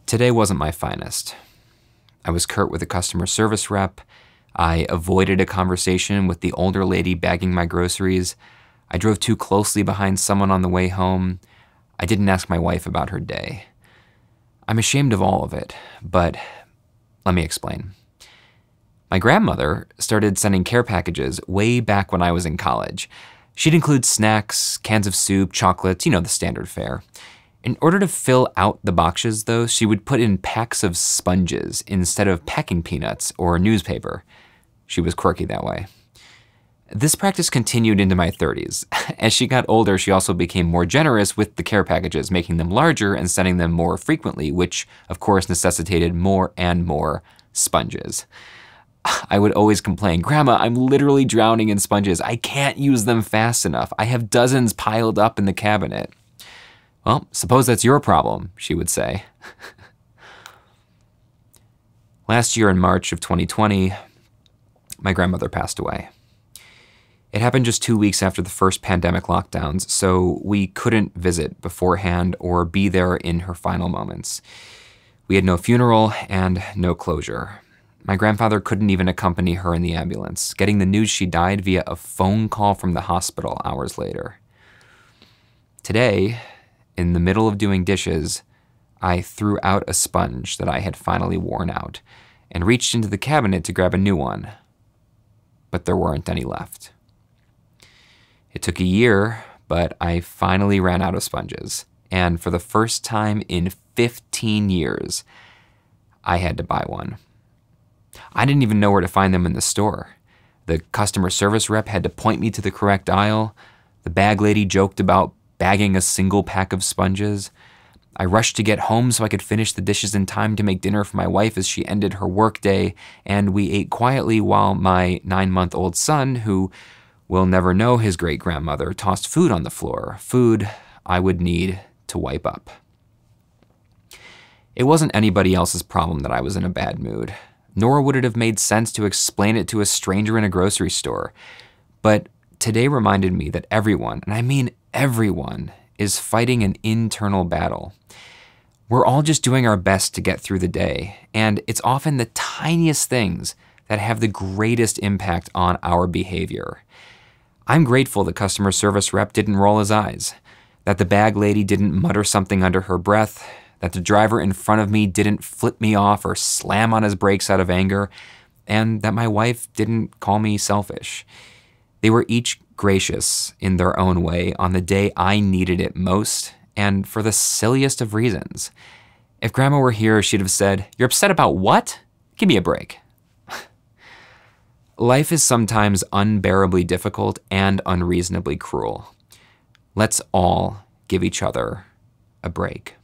Today wasn't my finest. I was curt with a customer service rep. I avoided a conversation with the older lady bagging my groceries. I drove too closely behind someone on the way home. I didn't ask my wife about her day. I'm ashamed of all of it, but let me explain. My grandmother started sending care packages way back when I was in college. She'd include snacks, cans of soup, chocolates, the standard fare. In order to fill out the boxes, though, she would put in packs of sponges instead of packing peanuts or newspaper. She was quirky that way. This practice continued into my 30s. As she got older, she also became more generous with the care packages, making them larger and sending them more frequently, which, of course, necessitated more and more sponges. I would always complain, "Grandma, I'm literally drowning in sponges. I can't use them fast enough. I have dozens piled up in the cabinet." "Well, suppose that's your problem," she would say. Last year in March of 2020, my grandmother passed away. It happened just 2 weeks after the first pandemic lockdowns, so we couldn't visit beforehand or be there in her final moments. We had no funeral and no closure. My grandfather couldn't even accompany her in the ambulance, getting the news she died via a phone call from the hospital hours later. Today, in the middle of doing dishes, I threw out a sponge that I had finally worn out and reached into the cabinet to grab a new one, but there weren't any left. It took a year, but I finally ran out of sponges, and for the first time in 15 years, I had to buy one. I didn't even know where to find them in the store. The customer service rep had to point me to the correct aisle. The bag lady joked about bagging a single pack of sponges. I rushed to get home so I could finish the dishes in time to make dinner for my wife as she ended her workday, and we ate quietly while my 9-month-old son, who will never know his great-grandmother, tossed food on the floor, food I would need to wipe up. It wasn't anybody else's problem that I was in a bad mood, nor would it have made sense to explain it to a stranger in a grocery store. But today reminded me that everyone, and I mean everyone, is fighting an internal battle. We're all just doing our best to get through the day, and it's often the tiniest things that have the greatest impact on our behavior. I'm grateful the customer service rep didn't roll his eyes, that the bag lady didn't mutter something under her breath, that the driver in front of me didn't flip me off or slam on his brakes out of anger, and that my wife didn't call me selfish. They were each gracious in their own way on the day I needed it most, and for the silliest of reasons. If Grandma were here, she'd have said, "You're upset about what? Give me a break." Life is sometimes unbearably difficult and unreasonably cruel. Let's all give each other a break.